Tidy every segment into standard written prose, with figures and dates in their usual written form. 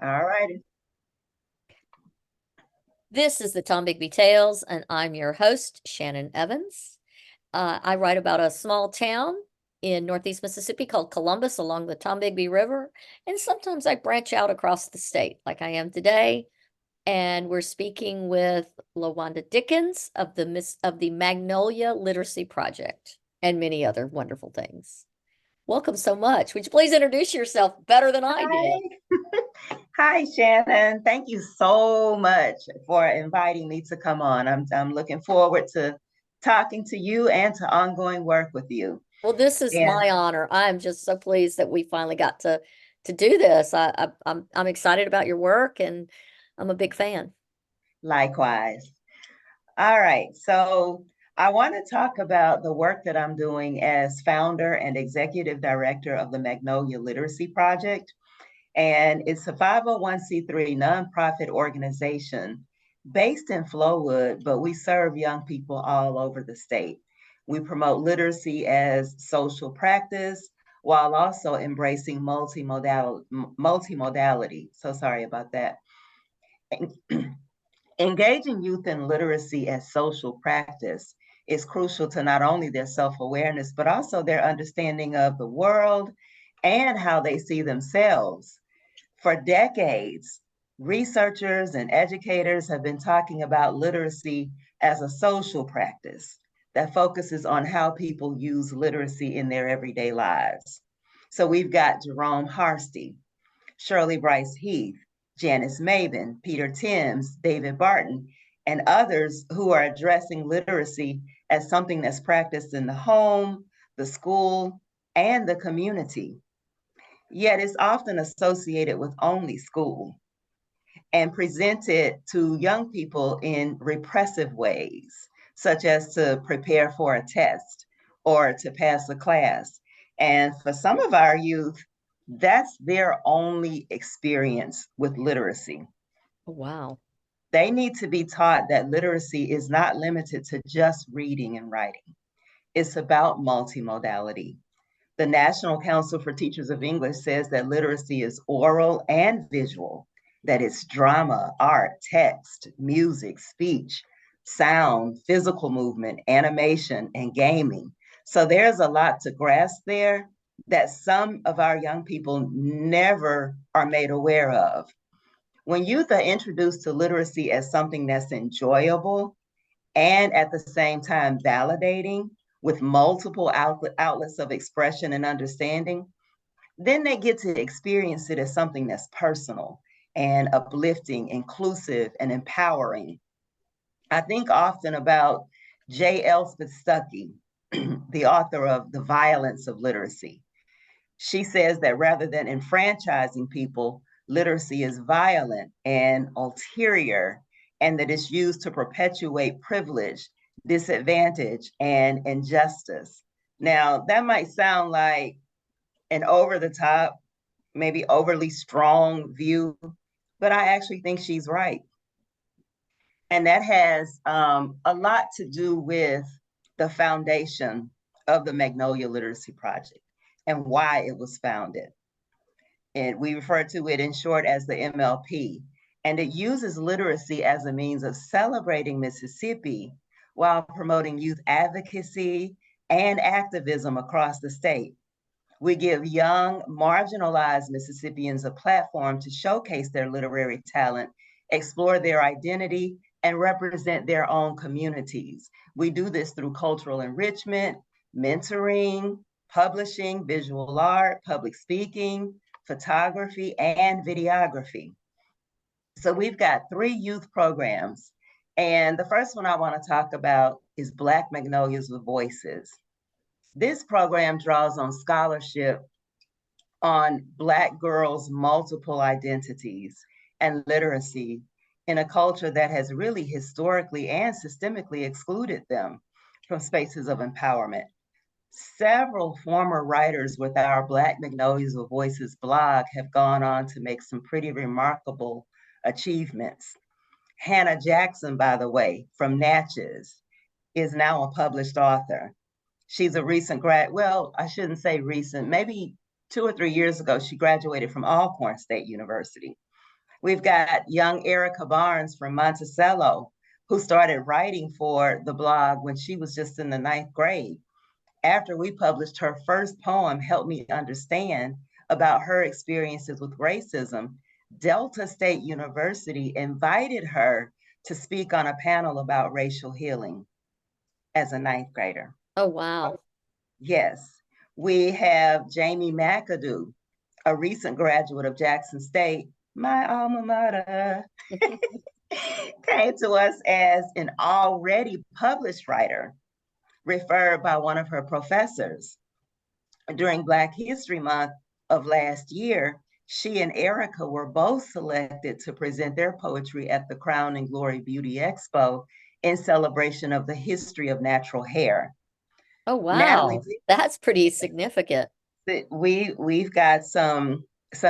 All righty. This is the Tom Bigby Tales, and I'm your host, Shannon Evans. I write about a small town in Northeast Mississippi called Columbus along the Tombigbee River, and sometimes I branch out across the state like I am today. And we're speaking with LaWanda Dickens of the Magnolia Literacy Project and many other wonderful things. Welcome so much. Would you please introduce yourself better than I did? Hi, Shannon. Thank you so much for inviting me to come on. I'm looking forward to talking to you and to ongoing work with you. Well, this is And my honor. I'm just so pleased that we finally got to do this. I'm excited about your work, and I'm a big fan. likewise. All right. So I want to talk about the work that I'm doing as founder and executive director of the Magnolia Literacy Project. And it's a 501c3 nonprofit organization based in Flowood, but we serve young people all over the state. We promote literacy as social practice while also embracing multimodality. So sorry about that. Engaging youth in literacy as social practice is crucial to not only their self-awareness, but also their understanding of the world and how they see themselves. For decades, researchers and educators have been talking about literacy as a social practice that focuses on how people use literacy in their everyday lives. So we've got Jerome Harsty, Shirley Bryce Heath, Janice Maben, Peter Timms, David Barton, and others who are addressing literacy as something that's practiced in the home, the school, and the community. Yet it's often associated with only school and presented to young people in repressive ways, such as to prepare for a test or to pass a class. And for some of our youth, that's their only experience with literacy. Wow. They need to be taught that literacy is not limited to just reading and writing. It's about multimodality. The National Council for Teachers of English says that literacy is oral and visual, that it's drama, art, text, music, speech, sound, physical movement, animation, and gaming. So there's a lot to grasp there that some of our young people never are made aware of. When youth are introduced to literacy as something that's enjoyable and at the same time validating with multiple outlets of expression and understanding, then they get to experience it as something that's personal and uplifting, inclusive, and empowering. I think often about J. Elspeth Stuckey, the author of The Violence of Literacy. She says that rather than enfranchising people, literacy is violent and ulterior, and that it's used to perpetuate privilege, disadvantage, and injustice. Now, that might sound like an over the top, maybe overly strong view, but I actually think she's right. And that has a lot to do with the foundation of the Magnolia Literacy Project and why it was founded. And we refer to it in short as the MLP. And it uses literacy as a means of celebrating Mississippi while promoting youth advocacy and activism across the state. We give young, marginalized Mississippians a platform to showcase their literary talent, explore their identity, and represent their own communities. We do this through cultural enrichment, mentoring, publishing, visual art, public speaking, photography, and videography. So we've got 3 youth programs. And the first one I want to talk about is Black Magnolias with Voices. This program draws on scholarship on Black girls' multiple identities and literacy in a culture that has really historically and systemically excluded them from spaces of empowerment. Several former writers with our Black Magnolias with Voices blog have gone on to make some pretty remarkable achievements. Hannah Jackson, by the way, from Natchez, is now a published author. She's a recent well, I shouldn't say recent, maybe 2 or 3 years ago, she graduated from Alcorn State University. We've got young Erica Barnes from Monticello, who started writing for the blog when she was just in the 9th grade. After we published her first poem, Help Me Understand, about her experiences with racism, Delta State University invited her to speak on a panel about racial healing as a 9th grader. Oh, wow. Yes. We have Jamie McAdoo, a recent graduate of Jackson State, my alma mater, came to us as an already published writer, referred by one of her professors. During Black History Month of last year, she and Erica were both selected to present their poetry at the Crown and Glory Beauty Expo in celebration of the history of natural hair. Oh, wow. Natalie, That's pretty significant. we've got some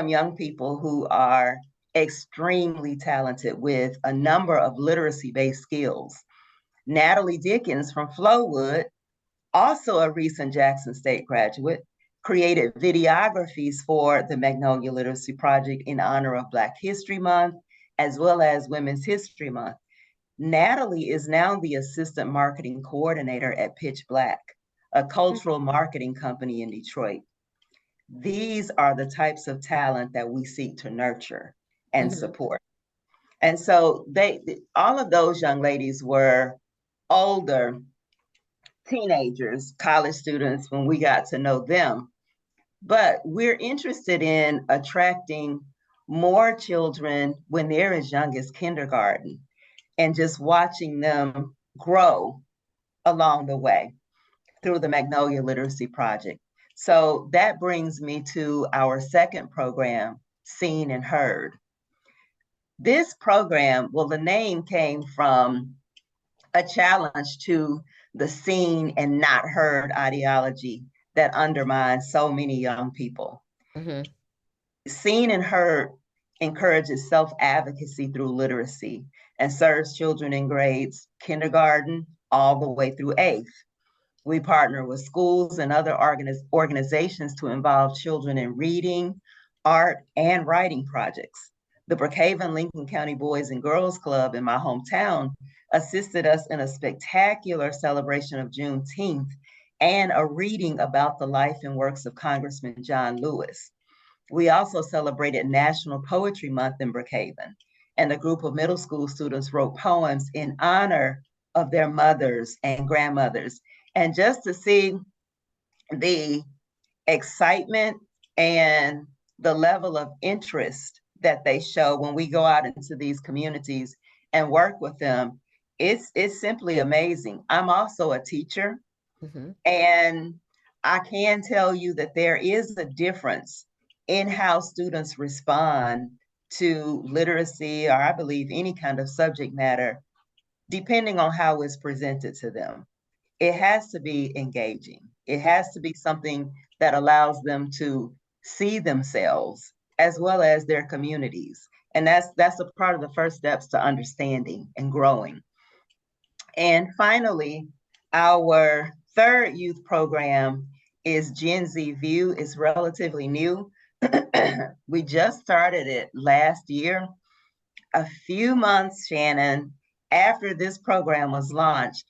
young people who are extremely talented with a number of literacy-based skills. Natalie Dickens from Flowood, also a recent Jackson State graduate, created videographies for the Magnolia Literacy Project in honor of Black History Month, as well as Women's History Month. Natalie is now the assistant marketing coordinator at Pitch Black, a cultural marketing company in Detroit. These are the types of talent that we seek to nurture and support. And so all of those young ladies were older teenagers, college students when we got to know them. But we're interested in attracting more children when they're as young as kindergarten and just watching them grow along the way through the Magnolia Literacy Project. So that brings me to our second program, Seen and Heard. This program, well, the name came from a challenge to the seen and not heard ideology that undermines so many young people. Seen and Heard encourages self-advocacy through literacy and serves children in grades kindergarten all the way through 8th. We partner with schools and other organizations to involve children in reading, art, and writing projects. The Brookhaven Lincoln County Boys and Girls Club in my hometown assisted us in a spectacular celebration of Juneteenth and a reading about the life and works of Congressman John Lewis. We also celebrated National Poetry Month in Brookhaven, and a group of middle school students wrote poems in honor of their mothers and grandmothers. And just to see the excitement and the level of interest that they show when we go out into these communities and work with them, it's simply amazing. I'm also a teacher, and I can tell you that there is a difference in how students respond to literacy, or I believe any kind of subject matter, depending on how it's presented to them. It has to be engaging. It has to be something that allows them to see themselves as well as their communities. And that's a part of the first steps to understanding and growing. And finally, our third youth program is Gen Z View. It's relatively new. We just started it last year. A few months, Shannon, after this program was launched,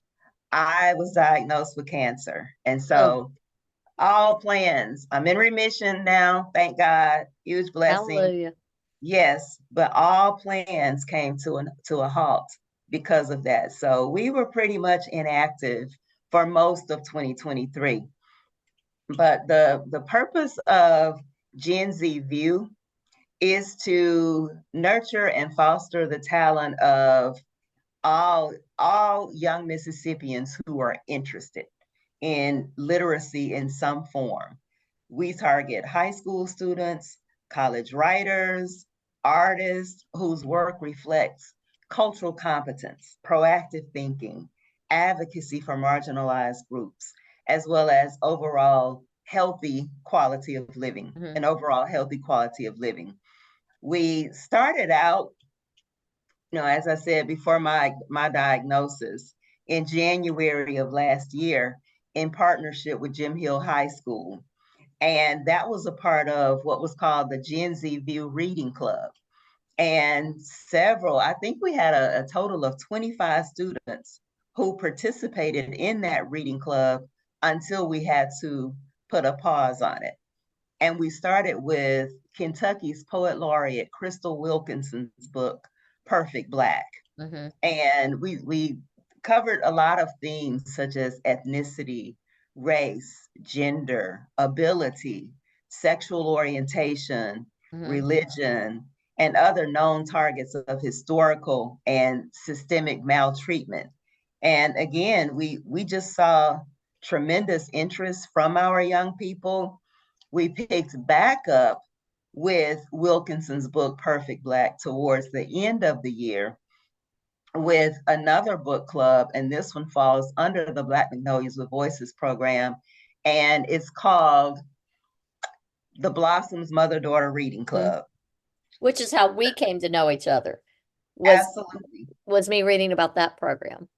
I was diagnosed with cancer. And so all plans, I'm in remission now, thank God, huge blessing. Hallelujah. Yes, but all plans came to a halt because of that. So we were pretty much inactive for most of 2023. But the purpose of Gen Z View is to nurture and foster the talent of all young Mississippians who are interested in literacy in some form. We target high school students, college writers, artists whose work reflects cultural competence, proactive thinking, advocacy for marginalized groups, as well as overall healthy quality of living, an overall healthy quality of living. We started out, as I said, before my diagnosis in January of last year in partnership with Jim Hill High School. And that was a part of what was called the Gen Z View Reading Club. And several, I think we had a total of 25 students who participated in that reading club until we had to put a pause on it. And we started with Kentucky's poet laureate, Crystal Wilkinson's book, Perfect Black. Mm-hmm. And we covered a lot of themes such as ethnicity, race, gender, ability, sexual orientation, religion, and other known targets of historical and systemic maltreatment. And again, we just saw tremendous interest from our young people. We picked back up with Wilkinson's book, Perfect Black, towards the end of the year with another book club, and this one falls under the Black Magnolias with Voices program, and it's called the Blossoms Mother-Daughter Reading Club. Which is how we came to know each other. Absolutely. Was me reading about that program.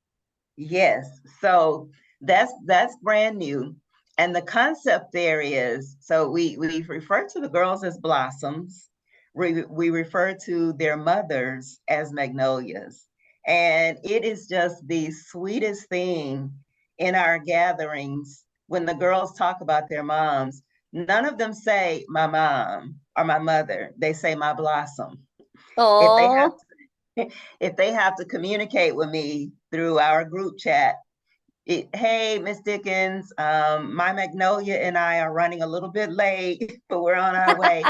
Yes, so that's brand new. And the concept there is, so we refer to the girls as blossoms. We refer to their mothers as magnolias. And it is just the sweetest thing in our gatherings when the girls talk about their moms. None of them say my mom or my mother. They say my blossom. Oh, If they have to communicate with me through our group chat, hey, Miss Dickens, my Magnolia and I are running a little bit late, but we're on our way.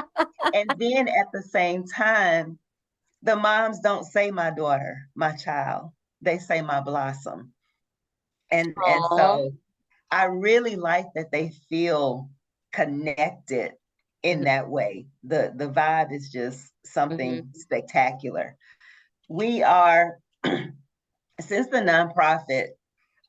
And then at the same time, the moms don't say my daughter, my child. They say my blossom. And so I really like that they feel connected in that way. The vibe is just something spectacular. We are, since the nonprofit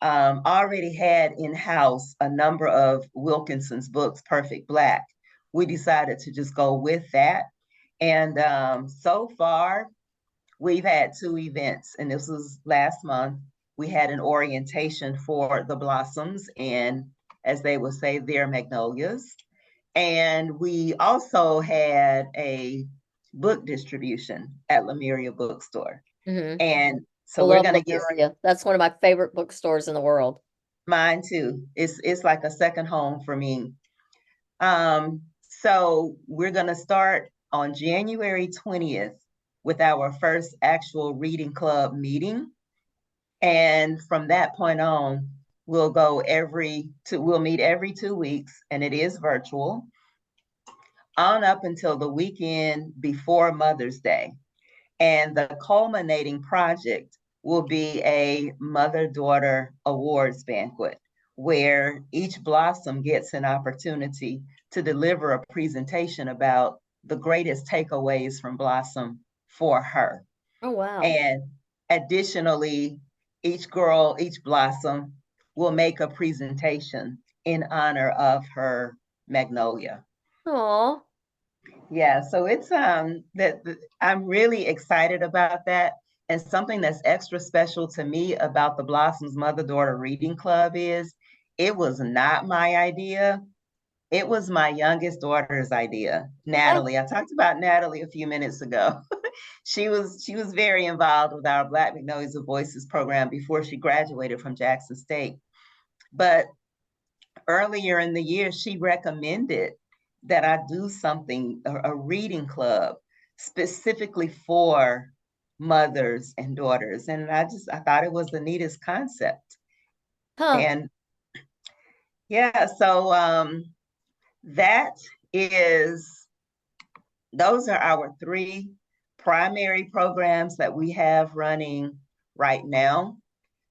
already had in-house a number of Wilkinson's books, Perfect Black, we decided to just go with that. And so far, we've had 2 events, and this was last month. We had an orientation for the Blossoms, and as they would say, their magnolias. And we also had a book distribution at Lemuria Bookstore. And so we're going to get, that's one of my favorite bookstores in the world. Mine too. It's like a second home for me. So we're going to start on January 20th with our first actual reading club meeting. And from that point on, we'll meet every 2 weeks, and it is virtual, on up until the weekend before Mother's Day. And the culminating project will be a mother-daughter awards banquet, where each blossom gets an opportunity to deliver a presentation about the greatest takeaways from Blossom for her. Oh, wow. And additionally, each blossom will make a presentation in honor of her magnolia. Aw. Yeah, so it's I'm really excited about that. And something that's extra special to me about the Blossoms Mother-Daughter Reading Club is it was not my idea. It was my youngest daughter's idea, Natalie. I talked about Natalie a few minutes ago. She was very involved with our Black Magnolias of Voices program before she graduated from Jackson State. But earlier in the year, she recommended that I do something, a reading club specifically for mothers and daughters. And I thought it was the neatest concept. And yeah, so those are our 3 primary programs that we have running right now.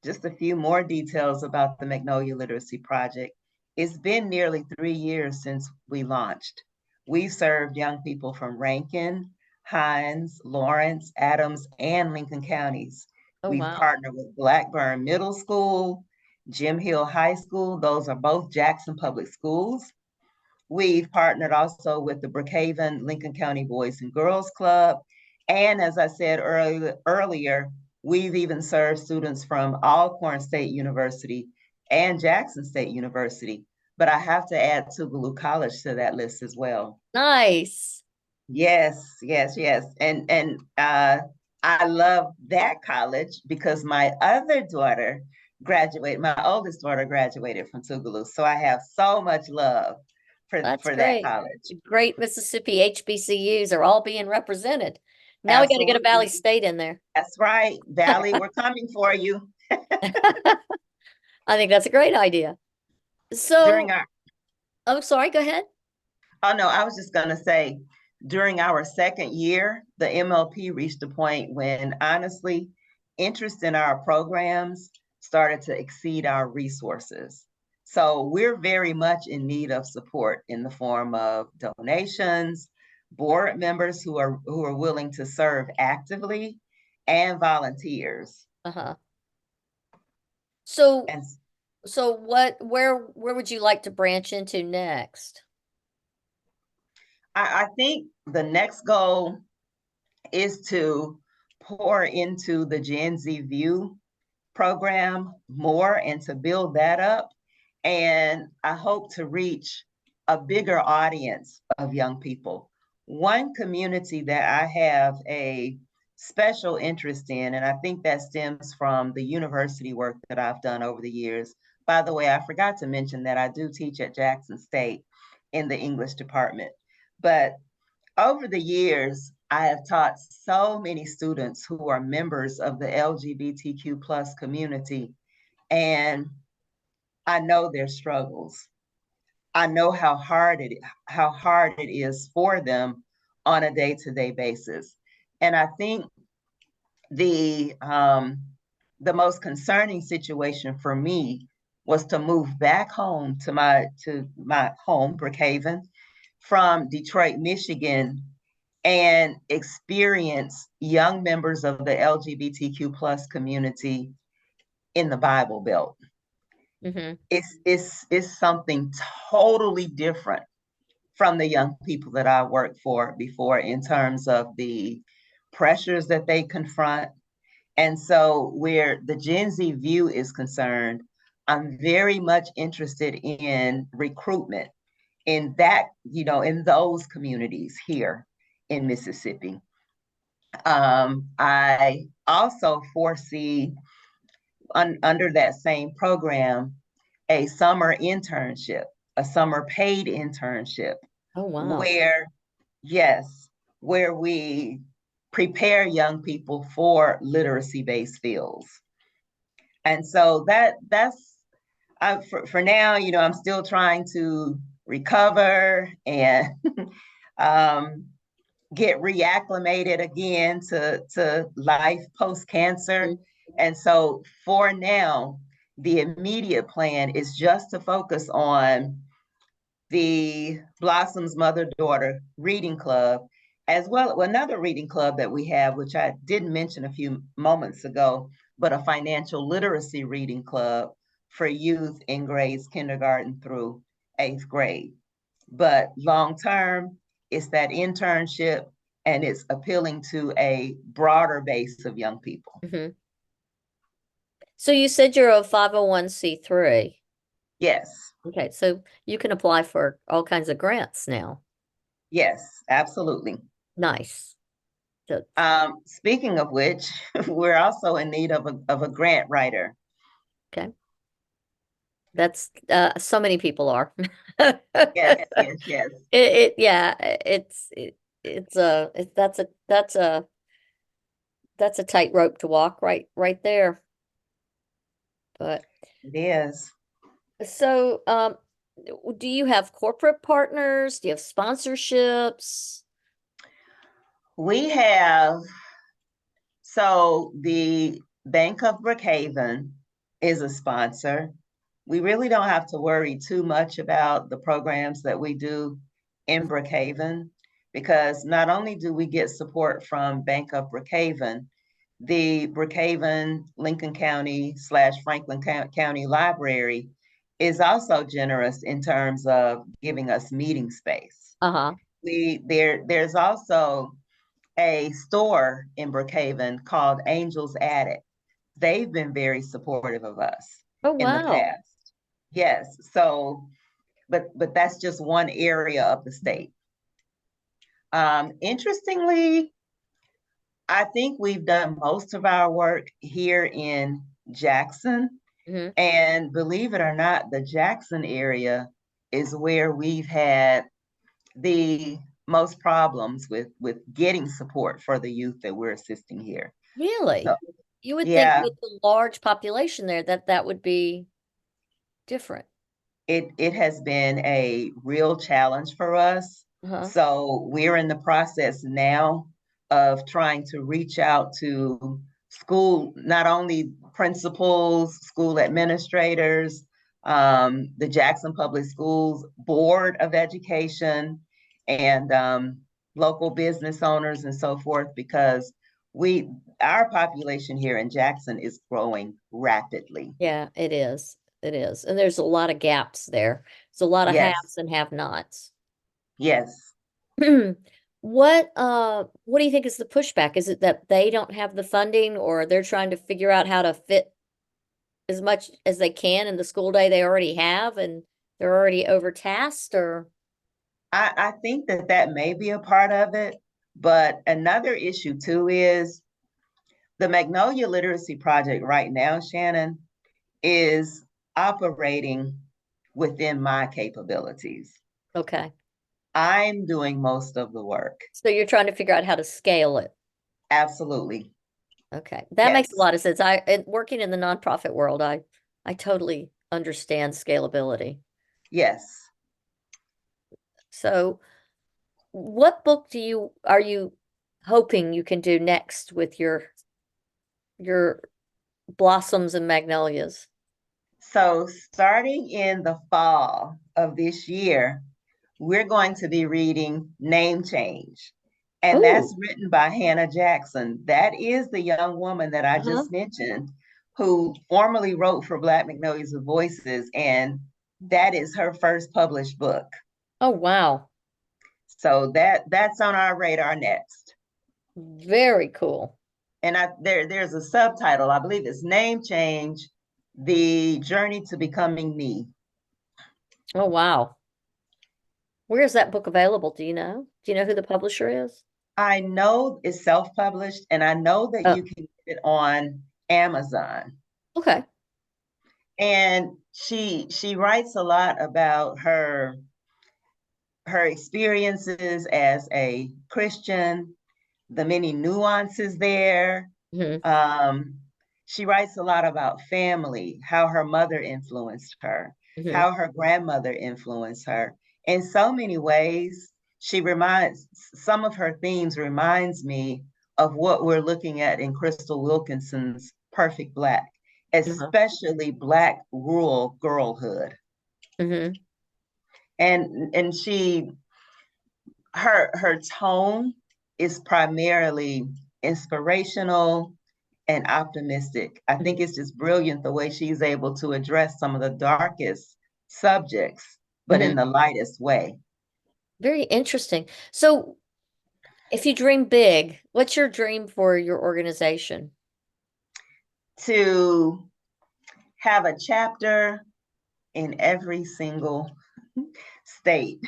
Just a few more details about the Magnolia Literacy Project. It's been nearly 3 years since we launched. We served young people from Rankin, Hines, Lawrence, Adams, and Lincoln counties. We've partnered with Blackburn Middle School, Jim Hill High School. Those are both Jackson Public Schools. We've partnered also with the Brookhaven Lincoln County Boys and Girls Club. And as I said earlier, we've even served students from Alcorn State University and Jackson State University. But I have to add Tougaloo College to that list as well. Nice. Yes, yes, yes. And I love that college because my other daughter graduated, my oldest daughter graduated from Tougaloo. So I have so much love That's for that great. college. The great Mississippi HBCUs are all being represented. Now we got to get a Valley Absolutely. State in there. That's right. Valley, we're coming for you. I think that's a great idea. During So, our, oh, sorry, go ahead. oh no, I was just gonna say, during our second year, the MLP reached a point when honestly, interest in our programs started to exceed our resources. So we're very much in need of support in the form of donations, board members who are willing to serve actively, and volunteers. Uh-huh. So, And so where would you like to branch into next? I think the next goal is to pour into the Gen Z View program more and to build that up. And I hope to reach a bigger audience of young people. One community that I have a special interest in, and I think that stems from the university work that I've done over the years. By the way, I forgot to mention that I do teach at Jackson State in the English department. But over the years, I have taught so many students who are members of the LGBTQ plus community, and I know their struggles. I know how hard it is for them on a day-to-day basis. And I think the um, the most concerning situation for me was to move back home to my home, Brookhaven, from Detroit, Michigan, and experience young members of the LGBTQ plus community in the Bible Belt. Mm-hmm. It's something totally different from the young people that I worked for before in terms of the pressures that they confront. And so where the Gen Z View is concerned, I'm very much interested in recruitment in that, in those communities here in Mississippi. I also foresee under that same program a summer internship, a summer paid internship, Oh, wow. where, yes, where we prepare young people for literacy-based fields. And so that's for now, I'm still trying to recover and get reacclimated again to life post-cancer. Mhm. And so for now, the immediate plan is just to focus on the Blossoms Mother-Daughter Reading Club, as well as another reading club that we have, which I didn't mention a few moments ago, but a financial literacy reading club for youth in grades kindergarten through 8th grade. But long term, it's that internship and it's appealing to a broader base of young people. Mm-hmm. So you said you're a 501c3. Yes, Okay, so you can apply for all kinds of grants now. yes, absolutely. Nice. So, Speaking of which, we're also in need of a grant writer. okay. That's so many people are. Yes, yes, yes. Yeah, that's a tightrope to walk right there. But It is. so do you have corporate partners? Do you have sponsorships? We have, so the Bank of Brookhaven is a sponsor. We really don't have to worry too much about the programs that we do in Brookhaven because not only do we get support from Bank of Brookhaven, the Brookhaven, Lincoln County / Franklin County Library is also generous in terms of giving us meeting space. Uh-huh. There's also a store in Brookhaven called Angel's Attic. They've been very supportive of us Oh, in the wow. past. Yes. So, but that's just one area of the state. Interestingly, I think we've done most of our work here in Jackson. Mhm. And believe it or not, the Jackson area is where we've had the most problems with getting support for the youth that we're assisting here. Really? So, You would think yeah, with the large population there that that would be different. it has been a real challenge for us. Uh-huh. So we're in the process now of trying to reach out to school, not only principals, school administrators, the Jackson Public Schools Board of Education, and local business owners and so forth, because we our population here in Jackson is growing rapidly. Yeah, it is. It is. And there's a lot of gaps there. There's a lot of Yes, haves and have-nots. yes. What do you think is the pushback? Is it that they don't have the funding or they're trying to figure out how to fit as much as they can in the school day they already have and they're already overtasked or I think that that may be a part of it, but another issue too is the Magnolia Literacy Project right now, Shannon, is operating within my capabilities. okay. I'm doing most of the work. So you're trying to figure out how to scale it. Absolutely. Okay. That makes a Yes. lot of sense. Working in the nonprofit world, I totally understand scalability. Yes. So what book are you hoping you can do next with your blossoms and magnolias? So starting in the fall of this year, we're going to be reading Name Change. And that's Oh, written by Hannah Jackson. That is the young woman that I uh-huh. just mentioned who formerly wrote for Black Magnolias of Voices. And that is her first published book. Oh, wow. So that's on our radar next. Very cool. And there's a subtitle, I believe it's Name Change, The Journey to Becoming Me. Oh, wow. Where is that book available? Do you know? Do you know who the publisher is? I know it's self-published, and I know that Oh, you can get it on Amazon. okay. And she writes a lot about her experiences as a Christian, the many nuances there. Hmm. Um, she writes a lot about family, how her mother influenced her, Hmm. how her grandmother influenced her. In so many ways, some of her themes reminds me of what we're looking at in Crystal Wilkinson's Perfect Black, Uh-huh. especially Black rural girlhood. Hmm. And her tone is primarily inspirational and optimistic. I think it's just brilliant the way she's able to address some of the darkest subjects, but in Hmm. the lightest way. Very interesting. So, if you dream big, what's your dream for your organization? To have a chapter in every single state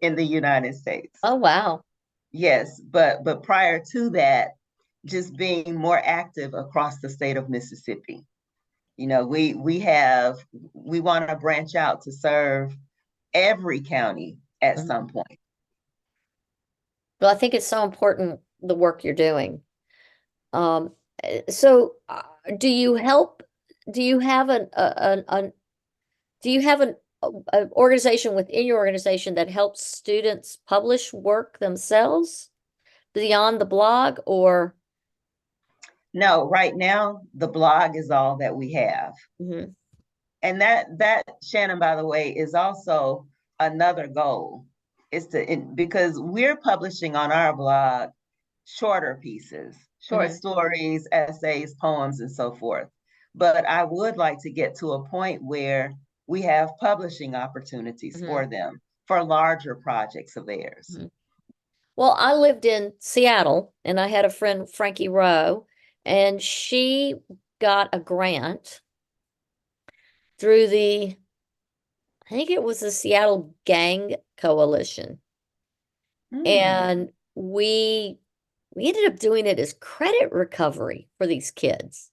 in the United States. Oh, wow. Yes, but prior to that, just being more active across the state of Mississippi. You know, we want to branch out to serve every county at Mhm. some point. Well, I think it's so important the work you're doing. Um, so do you help? Do you have do you have an organization within your organization that helps students publish work themselves beyond the blog or? No, right now the blog is all that we have. Mhm. And that Shannon, by the way, is also another goal. Is because we're publishing on our blog shorter pieces, short Mhm. stories, essays, poems, and so forth. But I would like to get to a point where we have publishing opportunities Mhm. for them for larger projects of theirs. Mhm. Well, I lived in Seattle and I had a friend, Frankie Rowe, and she got a grant through I think it was the Seattle Gang Coalition. Mm. and we ended up doing it as credit recovery for these kids.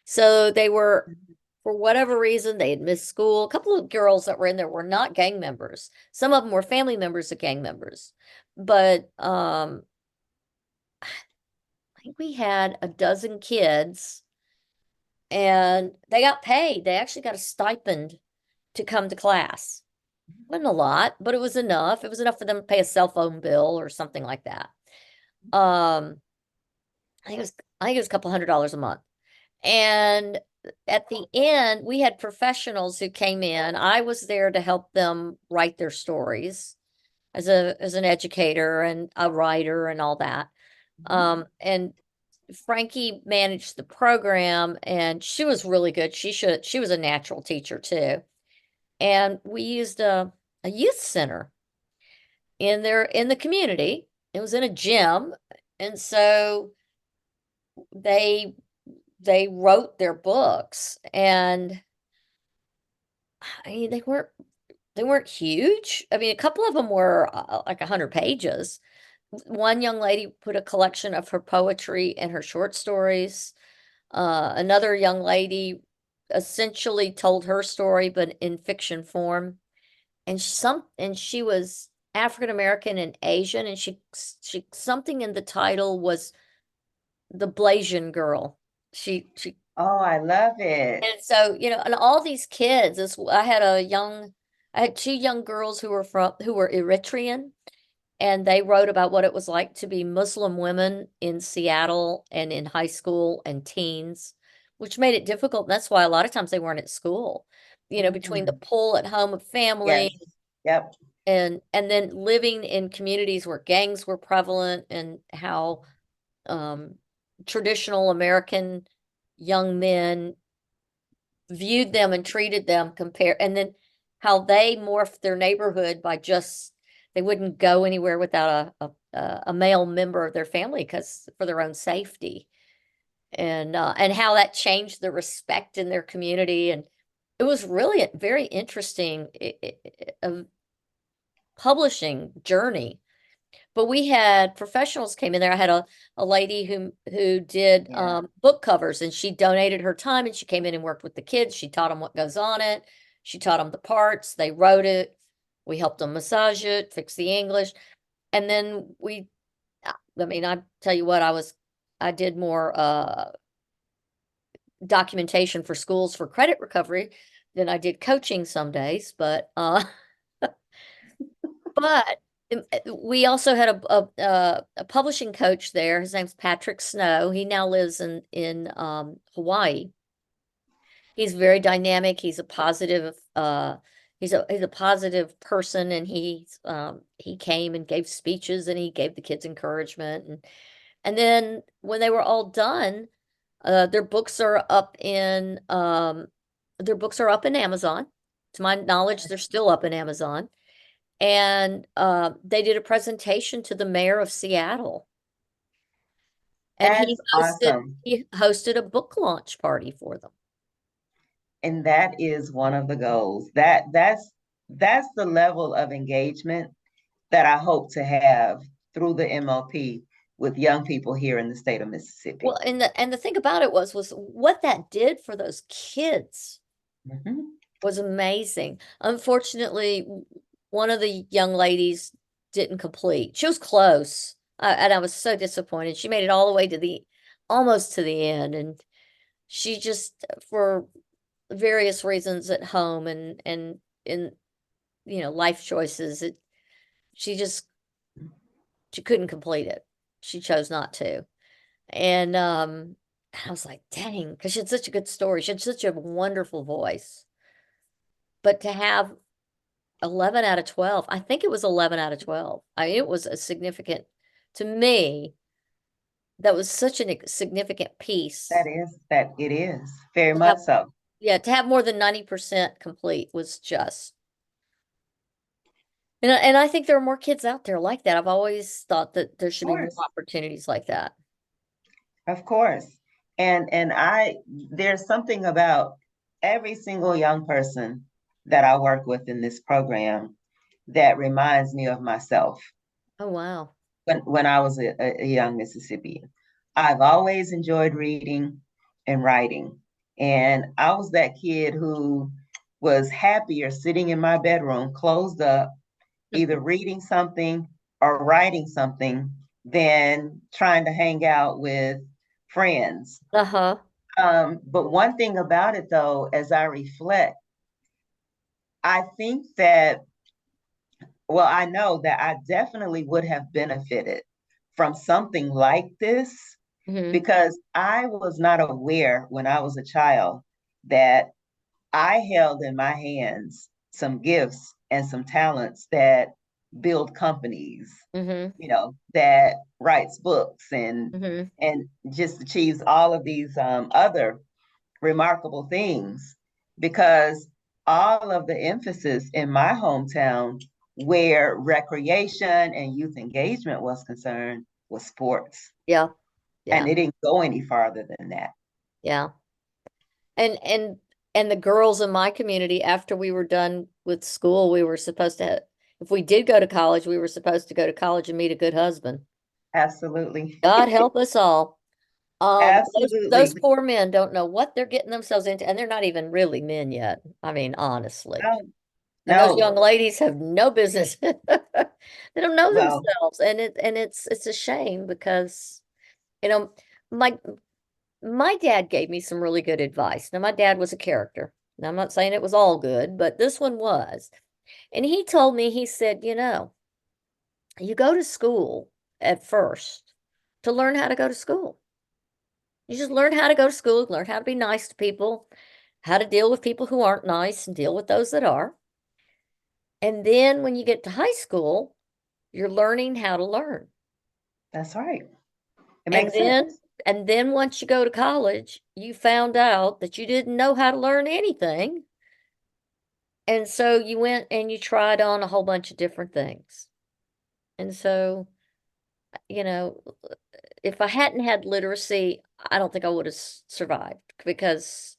So they were, for whatever reason, they had missed school. A couple of girls that were in there were not gang members. Some of them were family members of gang members. But I think we had a dozen kids and they got paid. They actually got a stipend to come to class. Wasn't a lot, but it was enough. It was enough for them to pay a cell phone bill or something like that. Um, I think it was a couple $100 a month. And at the end, we had professionals who came in. I was there to help them write their stories as an educator and a writer and all that. And Frankie managed the program and she was really good. She was a natural teacher too. And we used a youth center in the community. It was in a gym. And so they wrote their books and I mean they weren't huge. I mean a couple of them were like 100 pages. One young lady put a collection of her poetry and her short stories. Another young lady essentially told her story, but in fiction form. And she was African American and Asian, and she something in the title was the Blasian girl. She Oh, I love it. and so, and all these kids, I had two young girls who were Eritrean, and they wrote about what it was like to be Muslim women in Seattle and in high school and teens, which made it difficult. That's why a lot of times they weren't at school, between the Mhm. pull at home of Yes. family Yep. and then living in communities where gangs were prevalent and how um, traditional American young men viewed them and treated them and then how they morphed their neighborhood by just they wouldn't go anywhere without a male member of their family because for their own safety and how that changed the respect in their community. And it was really a very interesting publishing journey. But we had professionals came in there. I had a lady who did Yeah. book covers and she donated her time and she came in and worked with the kids. She taught them what goes on it. She taught them the parts. They wrote it. We helped them massage it, fix the English. And then I mean, I tell you what, I did more documentation for schools for credit recovery than I did coaching some days, but we also had a publishing coach there. His name's Patrick Snow. He now lives in Hawaii. He's very dynamic. He's a positive he's a positive person and he came and gave speeches and he gave the kids encouragement and then when they were all done, their books are up in Amazon. To my knowledge, they're still up in Amazon. And they did a presentation to the mayor of Seattle, and That's awesome. he hosted a book launch party for them. And that is one of the goals. That's the level of engagement that I hope to have through the MLP with young people here in the state of Mississippi. Well, and the thing about it was what that did for those kids Mhm. was amazing. Unfortunately, one of the young ladies didn't complete. She was close, and I was so disappointed. She made it all the way to the almost to the end, and she just for various reasons at home and in life choices, she just she couldn't complete it. She chose not to. And I was like, dang, because she had such a good story. She had such a wonderful voice. But to have 11 out of 12, I think it was 11 out of 12. It was a significant, to me, that was such a significant piece. That it is very To much have, so. yeah, to have more than 90% complete was just, and I think there are more kids out there like that. I've always thought that there Of should be more course. opportunities like that. Of course. And I there's something about every single young person that I work with in this program that reminds me of myself. Oh, wow. when I was a young Mississippian. I've always enjoyed reading and writing. And I was that kid who was happier sitting in my bedroom, closed up, either reading something or writing something than trying to hang out with friends. Uh-huh. But one thing about it, though, as I reflect, I think that, well, I know that I definitely would have benefited from something like this Hmm. because I was not aware when I was a child that I held in my hands some gifts and some talents that build companies, Hmm. that writes books Hmm. and just achieves all of these other remarkable things because all of the emphasis in my hometown where recreation and youth engagement was concerned was sports. Yeah. And Yeah. it didn't go any farther than that. Yeah. And the girls in my community, after we were done with school, we were supposed to, if we did go to college, we were supposed to go to college and meet a good husband. Absolutely. God help us all. Those Absolutely. poor men don't know what they're getting themselves into, and they're not even really men yet. I mean, honestly. No, And those no. young ladies have no business. They don't know Well, themselves, and it's a shame because you know my my dad gave me some really good advice. Now, my dad was a character. Now, I'm not saying it was all good, but this one was. And he told me, he said, you go to school at first to learn how to go to school. You just learn how to go to school, learn how to be nice to people, how to deal with people who aren't nice and deal with those that are. And then when you get to high school, you're learning how to learn. that's right. It And makes sense. then once you go to college, you found out that you didn't know how to learn anything. And so you went and you tried on a whole bunch of different things. And so, you know, if I hadn't had literacy, I don't think I would have survived because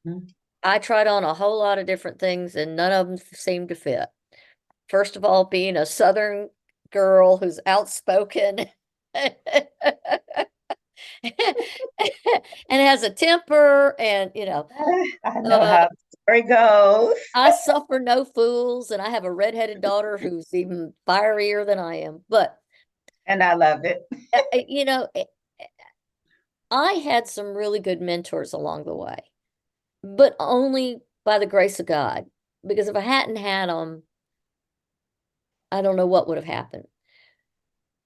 Mhm. I tried on a whole lot of different things and none of them seemed to fit. First of all, being a Southern girl who's outspoken and has a temper and, I know uh, how the story goes. I suffer no fools and I have a redheaded daughter who's even fierier than I am. But, And I love it. uh, uh, you know, eh, I had some really good mentors along the way, but only by the grace of God. Because if I hadn't had them, I don't know what would have happened,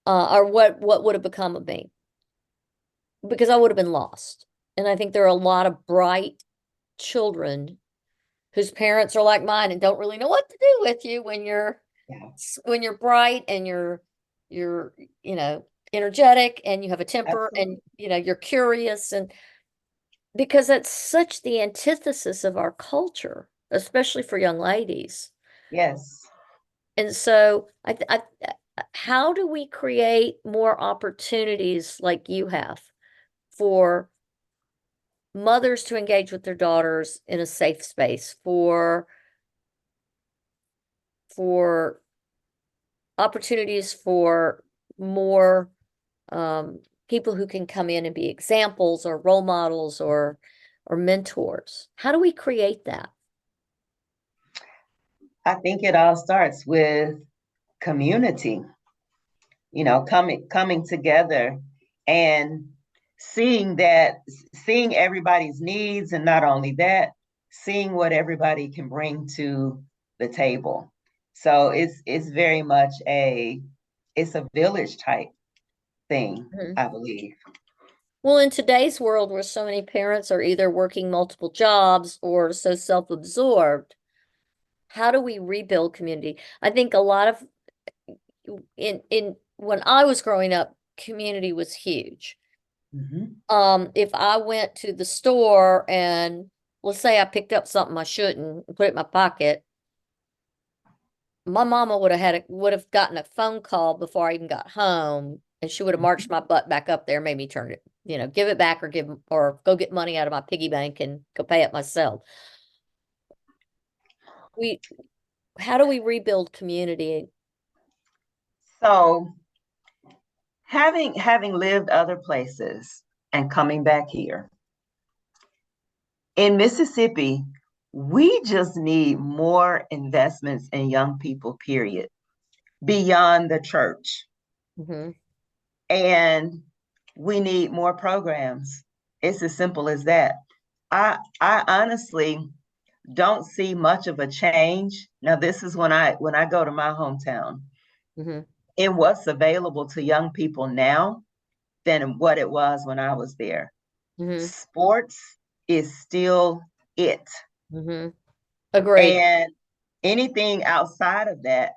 or what would have become of me, because I would have been lost. And I think there are a lot of bright children whose parents are like mine and don't really know what to do with you Yeah, when you're bright and you're energetic and you have a temper and absolutely. you're curious, and because that's such the antithesis of our culture, especially for young ladies. Yes. And so how do we create more opportunities like you have for mothers to engage with their daughters in a safe space, for opportunities for more people who can come in and be examples or role models or mentors? How do we create that? I think it all starts with community, coming together and seeing everybody's needs, and not only that, seeing what everybody can bring to the table. So it's very much it's a village type thing, Mhm. I believe. Well, in today's world where so many parents are either working multiple jobs or so self-absorbed, how do we rebuild community? I think a lot of in when I was growing up, community was huge. Mhm. If I went to the store and let's say I picked up something I shouldn't and put it in my pocket, my mama would have gotten a phone call before I even got home, and she would have marched Mhm. my butt back up there, made me turn it, give it back or go get money out of my piggy bank and go pay it myself. We How do we rebuild community? So Having lived other places and coming back here, in Mississippi, we just need more investments in young people, period, beyond the church. Mm-hmm. And we need more programs. It's as simple as that. I honestly don't see much of a change. Now, this is when I go to my hometown, Mm-hmm. in what's available to young people now than what it was when I was there. Mm-hmm. Sports is still it. Mm-hmm. Agreed. And anything outside of that,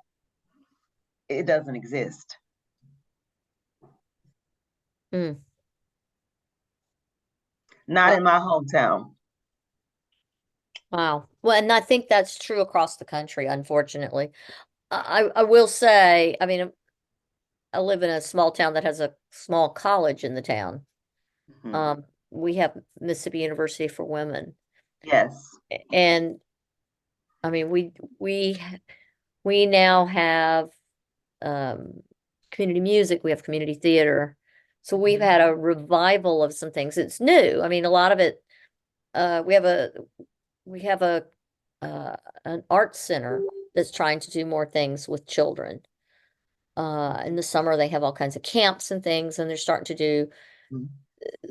it doesn't exist. Mm. Not Well, in my hometown. wow. Well, and I think that's true across the country, unfortunately. I will say, I mean, I live in a small town that has a small college in the town. Mhm. We have Mississippi University for Women, Yes. and I mean, we now have community music, we have community theater. So we've had a revival of some things. It's new. I mean, a lot of it, we have a an art center that's trying to do more things with children. In the summer, they have all kinds of camps and things, and they're starting to do Mhm.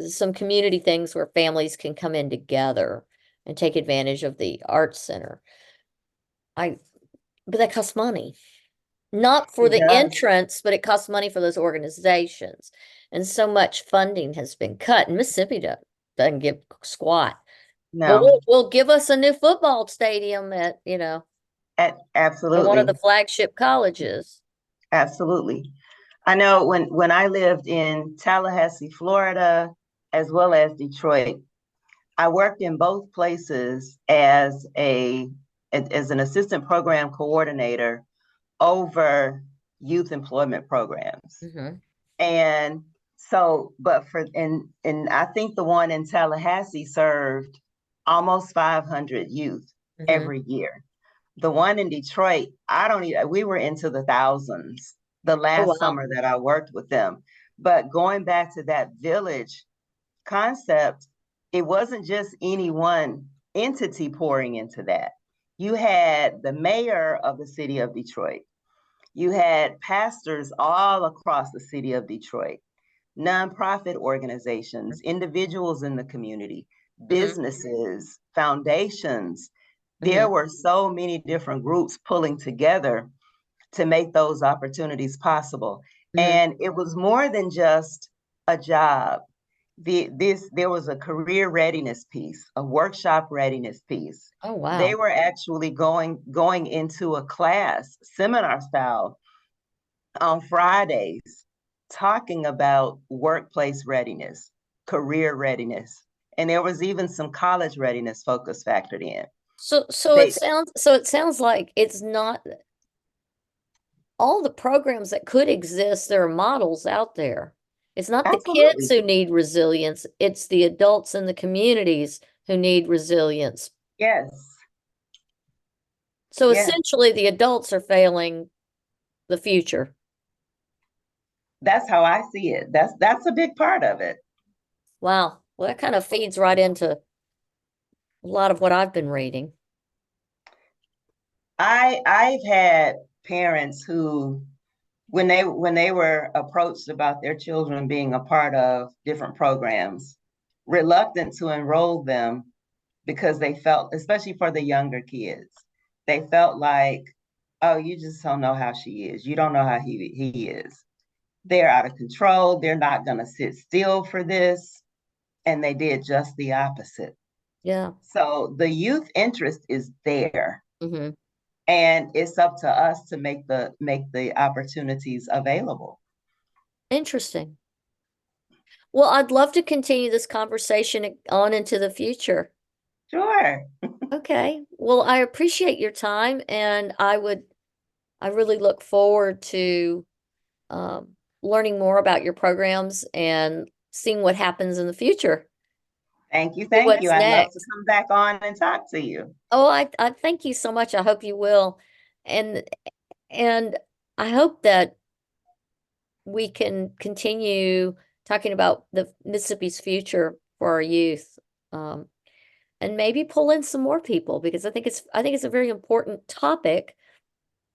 some community things where families can come in together and take advantage of the art center. But that costs money. Not for It the does. entrance, but it costs money for those organizations. And so much funding has been cut. And Mississippi doesn't give squat. Well, No, we'll give us a new football stadium at, at one of absolutely. the flagship colleges. Absolutely. I know when I lived in Tallahassee, Florida, as well as Detroit, I worked in both places as an assistant program coordinator over youth employment programs. Hmm. And so, but for and I think the one in Tallahassee served almost 500 youth Hmm. every year. The one in Detroit, I don't even, we were into the thousands the Oh, last wow. summer that I worked with them. But going back to that village concept, it wasn't just any one entity pouring into that. You had the mayor of the city of Detroit. You had pastors all across the city of Detroit, nonprofit organizations, individuals in the community, Hmm. businesses, foundations. Hmm. There were so many different groups pulling together to make those opportunities possible. Hmm. And it was more than just a job. There was a career readiness piece, a workshop readiness piece. Oh, They wow. were actually going into a class, seminar style, on Fridays, talking about workplace readiness, career readiness, and there was even some college readiness focus factored in. They So it sounds like it's not all the programs that could exist, there are models out there. It's not the kids absolutely who need resilience, it's the adults in the communities who need resilience. yes, So yes. essentially, the adults are failing the future. That's how I see it. That's a big part of it. Wow. Well, that kind of feeds right into a lot of what I've been reading. I've had parents who when they were approached about their children being a part of different programs, reluctant to enroll them because they felt, especially for the younger kids, they felt like, oh, you just don't know how she is. You don't know how he is. They're out of control. They're not going to sit still for this. And they did just the opposite. Yeah. So the youth interest is there. Hmm. And it's up to us to make the opportunities available. Interesting. Well, I'd love to continue this conversation on into the future. Sure. Okay. Well, I appreciate your time, and I really look forward to learning more about your programs and seeing what happens in the future. Thank you. See Thank you. what's I'd love to next. come back on and talk to you. Oh, I thank you so much. I hope you will. And and I hope that we can continue talking about the Mississippi's future for our youth. And maybe pull in some more people, because I think it's a very important topic.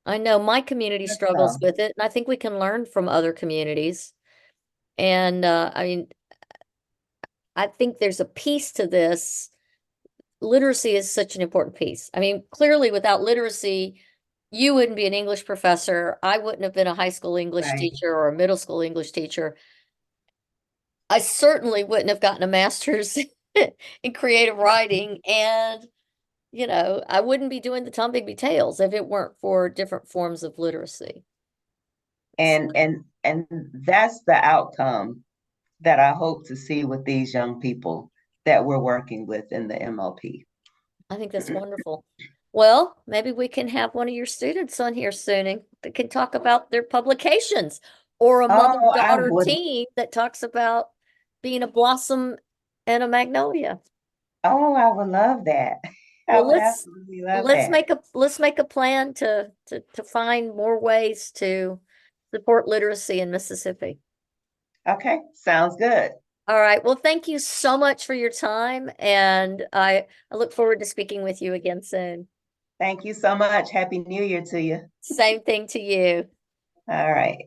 I know my community Yes, struggles with it, and I think we can learn from other communities. And I mean, I think there's a piece to this. Literacy is such an important piece. I mean, clearly without literacy, you wouldn't be an English professor. I wouldn't have been a high school English right. teacher or a middle school English teacher. I certainly wouldn't have gotten a master's in creative writing, and I wouldn't be doing the Tom Bigby Tales if it weren't for different forms of literacy. And that's the outcome that I hope to see with these young people that we're working with in the MLP. I think that's wonderful. Well, maybe we can have one of your students on here soon that can talk about their publications, or a Oh, I mother-daughter would. team that talks about being a blossom and a magnolia. Oh, I would love that. I Well, would absolutely love that. let's make a plan to find more ways to support literacy in Mississippi. Okay, sounds good. All right. Well, thank you so much for your time, and I look forward to speaking with you again soon. Thank you so much. Happy New Year to you. Same thing to you. All right.